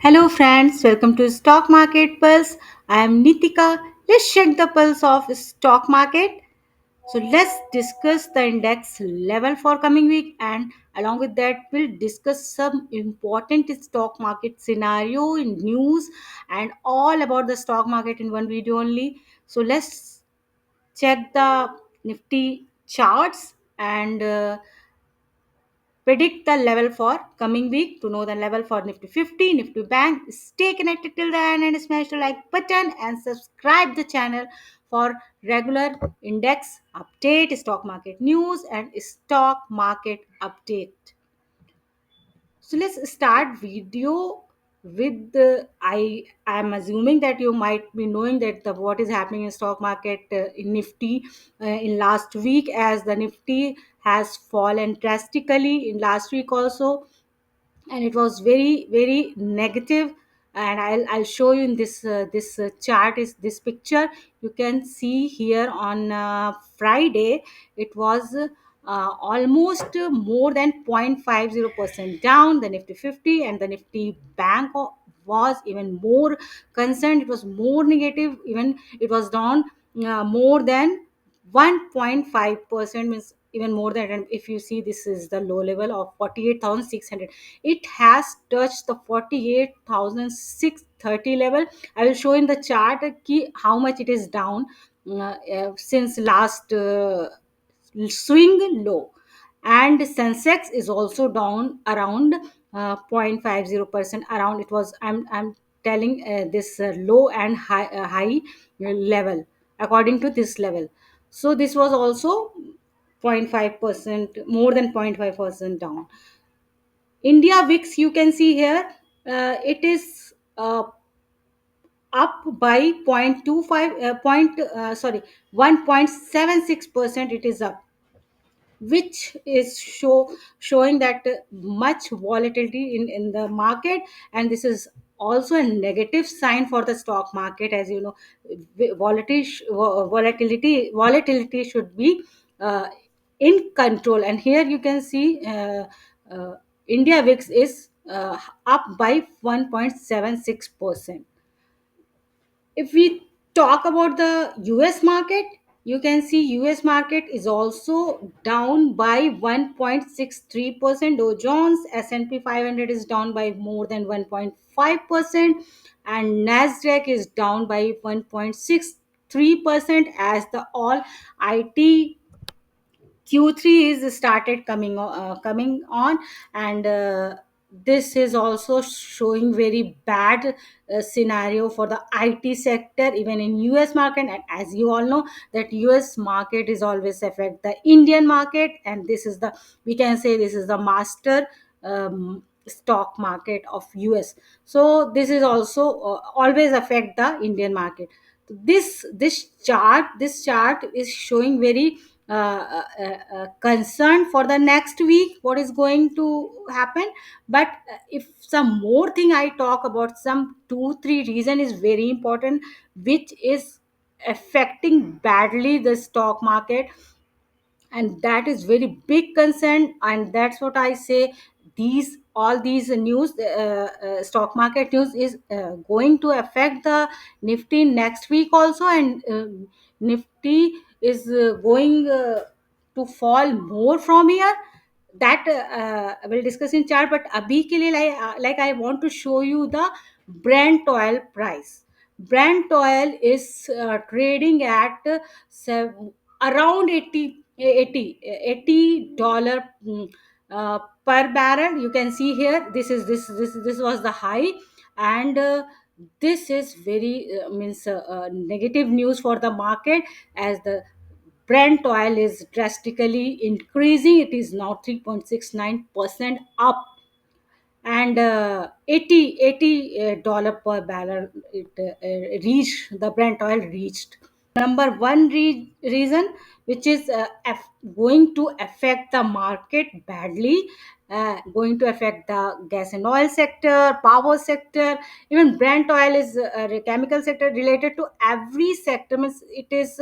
Hello, friends. Welcome to Stock Market Pulse. I am Nitika. Let's check the pulse of stock market. So let's discuss the index level for coming week, and along with that, we'll discuss some important stock market scenario in news and all about the stock market in one video only. So let's check the Nifty charts and predict the level for coming week. To know the level for Nifty 50, Nifty Bank, stay connected till the end and smash the like button and subscribe the channel for regular index update, stock market news and stock market update. So let's start video with the I am assuming that you might be knowing that the what is happening in stock market in Nifty in last week, as the Nifty has fallen drastically in last week also, and it was very negative. And I'll show you in this chart is this picture. You can see here on Friday it was almost more than 0.50% down, the Nifty 50, and the Nifty Bank was even more concerned. It was more negative, even it was down more than 1.5%, means even more than. And if you see, this is the low level of 48,600. It has touched the 48,630 level. I will show in the chart key how much it is down since last swing low. And Sensex is also down around 0.50% around. It was, I'm telling this low and high level according to this level. So this was also 0.5%, more than 0.5% down. India VIX, you can see here, it is up by 0.25 point sorry 1.76%. It is up, which is showing that much volatility in the market. And this is also a negative sign for the stock market. As you know, volatility should be uh, in control. And here you can see uh, India VIX is up by 1.76%. If we talk about the US market, you can see US market is also down by 1.63%. Dow Jones S&P 500 is down by more than 1.5%, and Nasdaq is down by 1.63%, as the all IT Q3 is started coming on. And this is also showing very bad scenario for the IT sector even in US market. And as you all know that US market is always affect the Indian market, and this is the, we can say this is the master stock market of US. So this is also always affect the Indian market. This chart is showing very concern for the next week what is going to happen. But if some more thing I talk about, some 2 3 reason is very important, which is affecting badly the stock market, and that is very big concern. And that's what I say, these all these news, stock market news is going to affect the Nifty next week also. And Nifty is going to fall more from here. That we'll discuss in chart. But abhi ke liye, like I want to show you the Brent oil price. Brent oil is trading at around 80 per barrel. You can see here, this was the high. And this is very means negative news for the market, as the Brent oil is drastically increasing. It is now 3.69% up, and 80 dollar per barrel it reached, the Brent oil reached. Number one reason which is going to affect the market badly, going to affect the gas and oil sector, power sector, even Brent oil is a chemical sector related to every sector. Means it is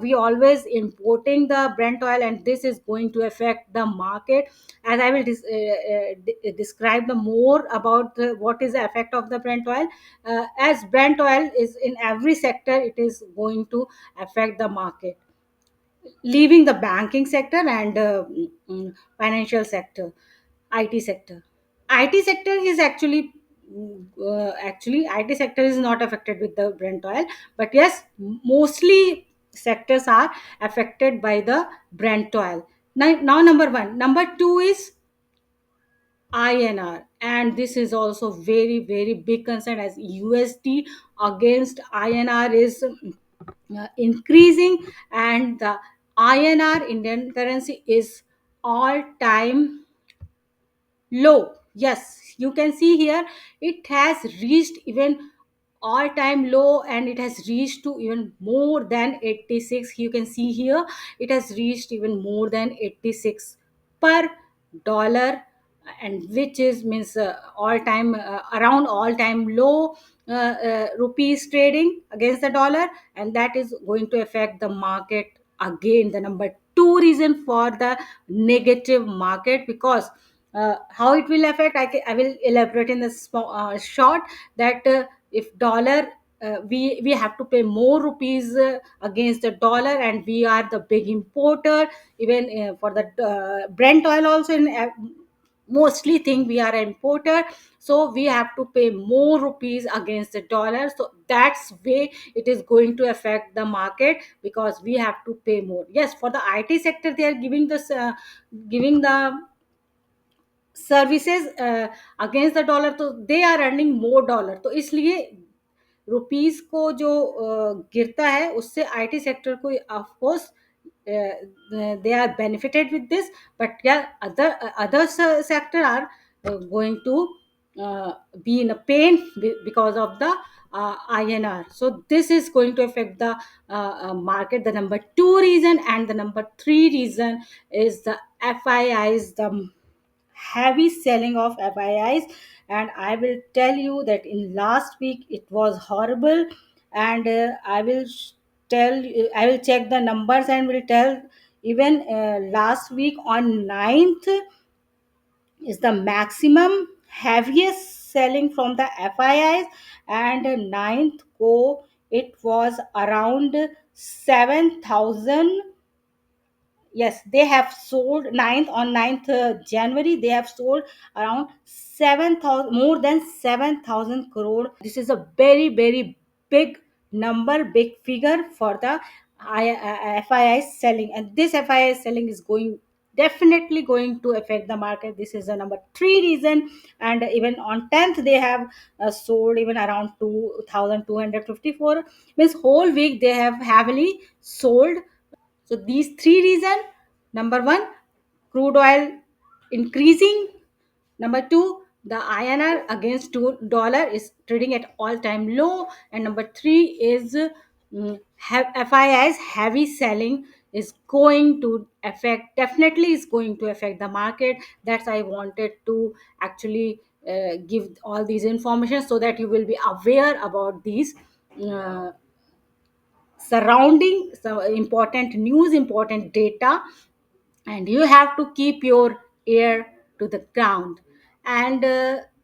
we always importing the Brent oil, and this is going to affect the market. As I will describe the more about what is the effect of the Brent oil. As Brent oil is in every sector, it is going to affect the market, leaving the banking sector and financial sector, IT sector. IT sector is actually IT sector is not affected with the Brent oil, but yes, mostly sectors are affected by the Brent oil. Now number one, number two is INR, and this is also very big concern as USD against INR is increasing, and the INR Indian currency is all time low. Yes, you can see here it has reached even all time low, and it has reached to even more than 86. You can see here it has reached even more than 86 per dollar, and which is means all time around all time low rupees trading against the dollar, and that is going to affect the market again. The number two reason for the negative market, because how it will affect, I will elaborate in the short, that if dollar we have to pay more rupees against the dollar, and we are the big importer. Even for the Brent oil also, in mostly think we are an importer, so we have to pay more rupees against the dollar. So that's way it is going to affect the market, because we have to pay more. Yes, for the IT sector they are giving this giving the services against the dollar, तो they are earning more dollar, तो इसलिए rupees को जो गिरता है उससे IT sector को of course they are benefited with this. But yeah, other sector are going to be in a pain because of the INR. So this is going to affect the market, the number two reason. And the number three reason is the FIIs, the heavy selling of FIIs. And I will tell you that in last week it was horrible. And I will check the numbers and will tell. Even last week on 9th is the maximum heaviest selling from the FIIs, and ninth go it was around 7,000. Yes, they have sold ninth on 9th January, they have sold around 7,000, more than 7,000 crore. This is a very big number, big figure for the FII selling, and this FII selling is going definitely going to affect the market. This is the number three reason. And even on 10th they have sold even around 2,254, means whole week they have heavily sold. So these three reasons: number one, crude oil increasing; number two, the INR against dollar is trading at all time low; and number three is FII's heavy selling is going to affect, definitely is going to affect the market. That's I wanted to actually give all these information, so that you will be aware about these uh, surrounding some important news, important data, and you have to keep your ear to the ground. And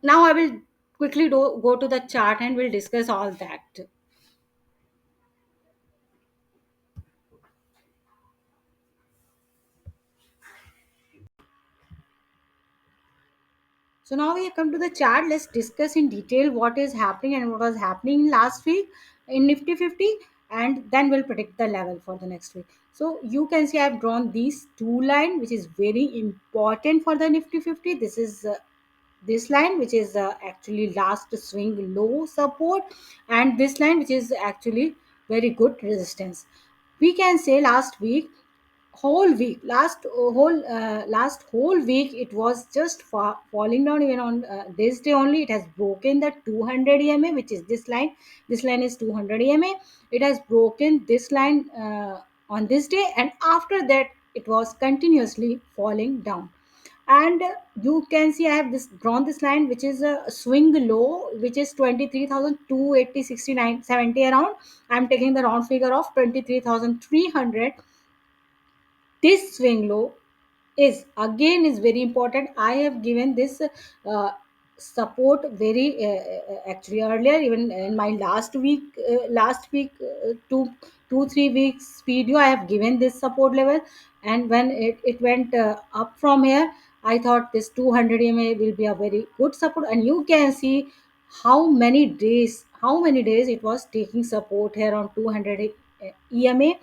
now I will quickly go to the chart and we'll discuss all that. So now we have come to the chart. Let's discuss in detail what is happening and what was happening last week in Nifty 50, and then we'll predict the level for the next week. So you can see I've drawn these two line, which is very important for the Nifty 50. This is this line, which is actually last swing low support, and this line, which is actually very good resistance. We can say last week, whole week, last whole week it was just falling down. Even on this day only it has broken the 200 EMA, which is this line. This line is 200 EMA. It has broken this line on this day, and after that it was continuously falling down. And you can see I have this drawn this line, which is a swing low, which is 23,280, 69, 70 around. I'm taking the round figure of 23,300. This swing low is again is very important. I have given this support very actually earlier, even in my last week 2 3 weeks video, I have given this support level. And when it went up from here, I thought this 200 EMA will be a very good support. And you can see how many days it was taking support here on 200 EMA.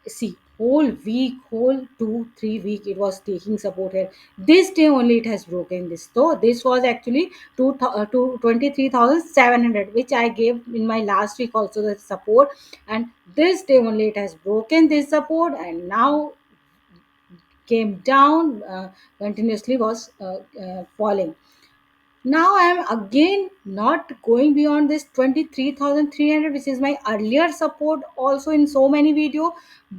See, whole week, whole 2 3 week it was taking support here. This day only it has broken this. So this was actually 23,700, which I gave in my last week also the support. And this day only it has broken this support, and now came down continuously, was falling. Now I am again not going beyond this 23,300, which is my earlier support also in so many video.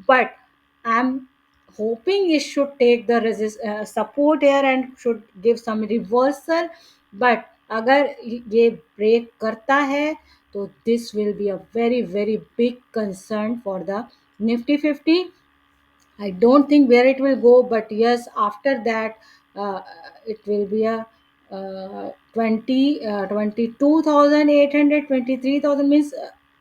But I'm hoping it should take the support here and should give some reversal. But अगर ये break करता है, तो this will be a very very big concern for the Nifty 50. I don't think where it will go, but yes, after that, it will be a 22,800, 23,000 means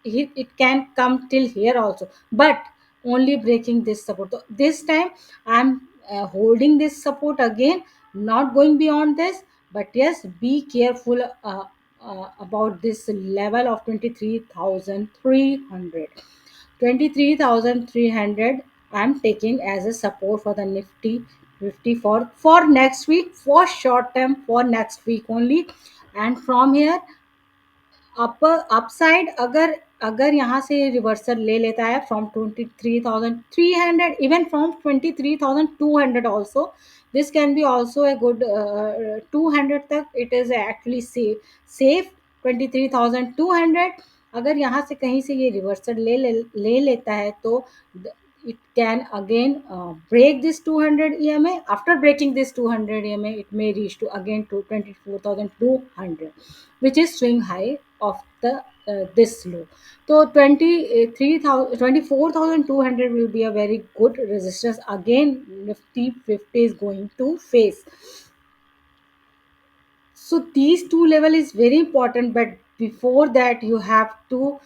it can come till here also, but only breaking this support. So this time, I'm holding this support again, not going beyond this, but yes, be careful about this level of 23,300. 23,300 I'm taking as a support for the Nifty 50 for next week, for short term, for next week only. And from here upside अगर अगर यहाँ से reversal ले लेता है from 23,300, even from 23,200 also, this can be also a good 200 तक it is actually safe 23,200। अगर यहाँ से कहीं से ये रिवर्सल ले लेता है, तो it can again break this 200 EMA. After breaking this 200 EMA, it may reach to again to 24,200, which is swing high of the this low. So 23,000 24,200 will be a very good resistance again. Nifty 50 is going to face. So these two level is very important, but before that you have to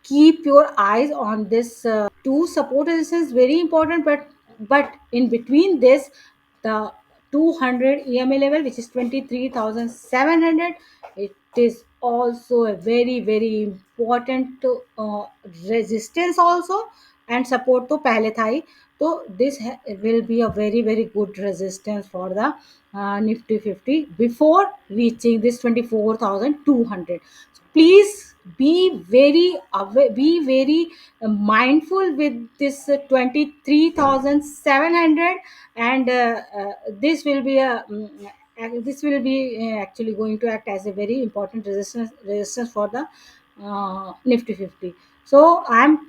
keep your eyes on this two support resistance, very important. But in between this, the 200 EMA level, which is 23,700, it is also a very very important resistance also, and support to पहले था ही. So this will be a very very good resistance for the Nifty 50 before reaching this 24,200. So please be very aware, be very mindful with this 23,700. And this will be this will be actually going to act as a very important resistance for the Nifty 50. So I'm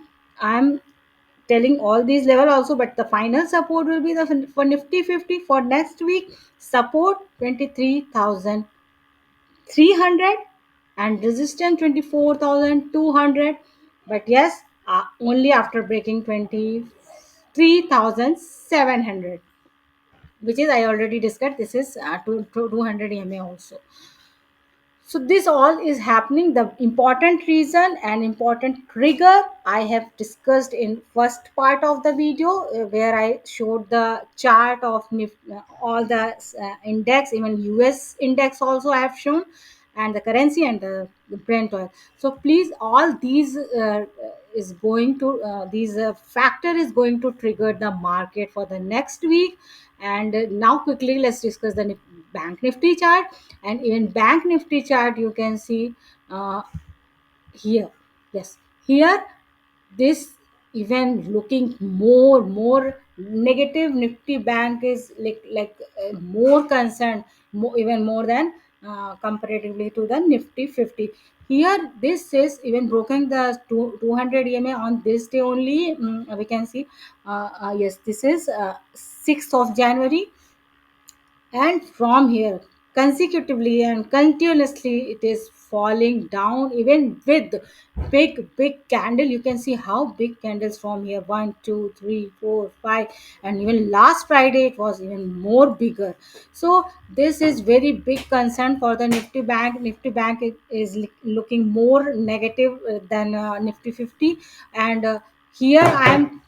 telling all these level also, but the final support will be the for Nifty 50 for next week, support 23,300 and resistance 24,200. But yes, only after breaking 23,700, which is I already discussed. This is 200 EMA also. So this all is happening. The important reason and important trigger I have discussed in first part of the video, where I showed the chart of all the index, even US index also I have shown, and the currency and the Brent oil. So please, all these is going to these factor is going to trigger the market for the next week. And now quickly let's discuss the bank Nifty chart. And even bank Nifty chart, you can see uh, here. Yes, here this even looking more negative. Nifty bank is like more concerned, even more than comparatively to the Nifty 50. Here, this is even broken the 200 EMA on this day only. We can see, yes, this is 6th of January, and from here consecutively and continuously it is falling down, even with big candle. You can see how big candles from here, 1 2 3 4 5, and even last Friday it was even more bigger. So this is very big concern for the Nifty bank is looking more negative than Nifty 50. And here I am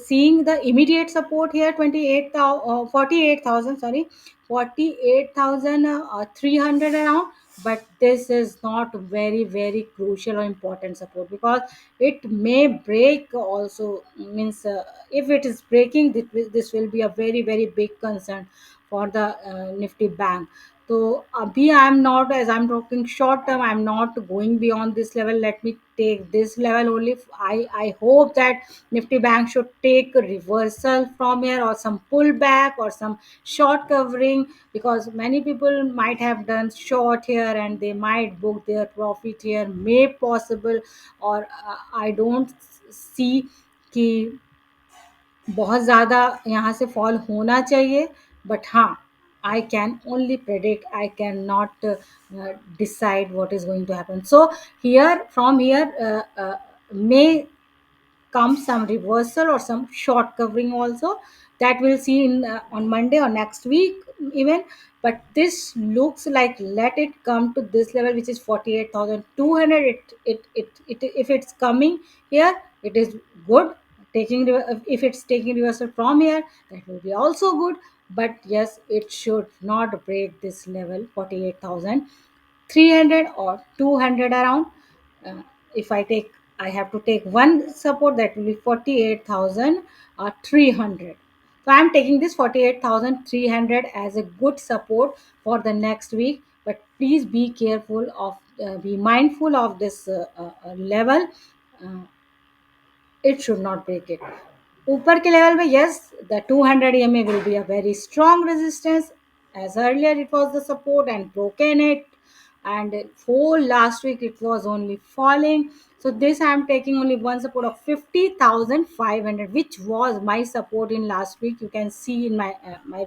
seeing the immediate support here, 48,000, sorry, 48,300 around. But this is not very crucial or important support, because it may break also. Means if it is breaking, this will be a very big concern for the Nifty bank. So abhi I am not, as I'm talking short term, I'm not going beyond this level. Let me take this level only. I hope that Nifty bank should take a reversal from here, or some pullback, or some short covering, because many people might have done short here and they might book their profit here, may possible. और I don't see कि बहुत ज़्यादा यहाँ से fall होना चाहिए. But हाँ, I can only predict, I cannot decide what is going to happen. So here, from here, may come some reversal or some short covering also, that we'll see in on Monday or next week even. But this looks like, let it come to this level, which is 48,200. It if it's coming here, it is good. Taking if it's taking reversal from here, that will be also good. But yes, it should not break this level, 48,300 or 200 around. uh, if I have to take one support, that will be 48,300. So I'm taking this 48,300 as a good support for the next week. But please be careful of, be mindful of this level. uh, it should not break it. ऊपर के level में, yes, the 200 EMA will be a very strong resistance, as earlier it was the support and broken it. And for last week it was only falling. So this I am taking only one support of 50,500, which was my support in last week. You can see in my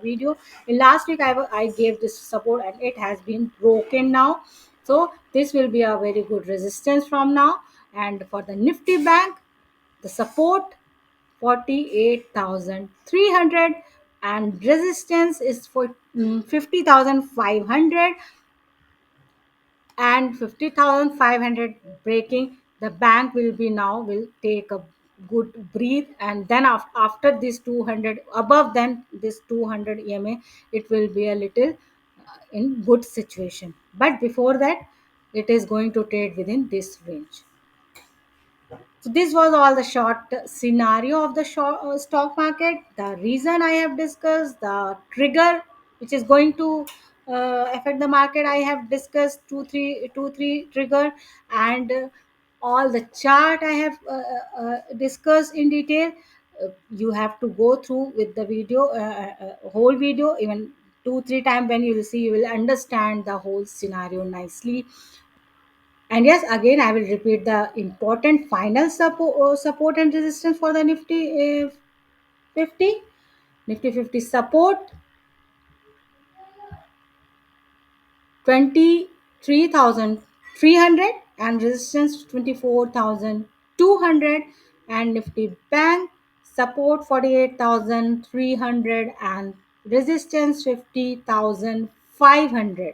video in last week, I gave this support and it has been broken now. So this will be a very good resistance from now. And for the Nifty bank, the support 48,300, and resistance is for 50,500. And 50,500 breaking, the bank will be now will take a good breathe. And then after this 200, above then this 200 EMA, it will be a little in good situation. But before that, it is going to trade within this range. So this was all the short scenario of the stock market. The reason I have discussed, the trigger which is going to affect the market, I have discussed two three trigger. And all the chart I have discussed in detail. You have to go through with the video, whole video, even 2 3 times. When you will see, you will understand the whole scenario nicely. And yes, again, I will repeat the important final support and resistance for the Nifty 50. Nifty 50 support 23,300, and resistance 24,200. And Nifty bank support 48,300, and resistance 50,500.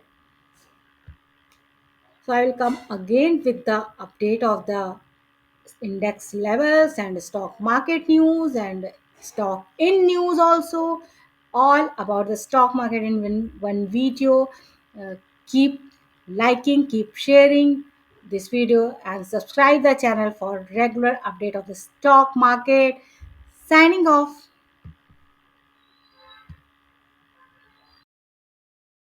So I will come again with the update of the index levels and stock market news and stock in news also, all about the stock market in one video. Uh, keep liking, keep sharing this video, and subscribe the channel for regular update of the stock market. Signing off.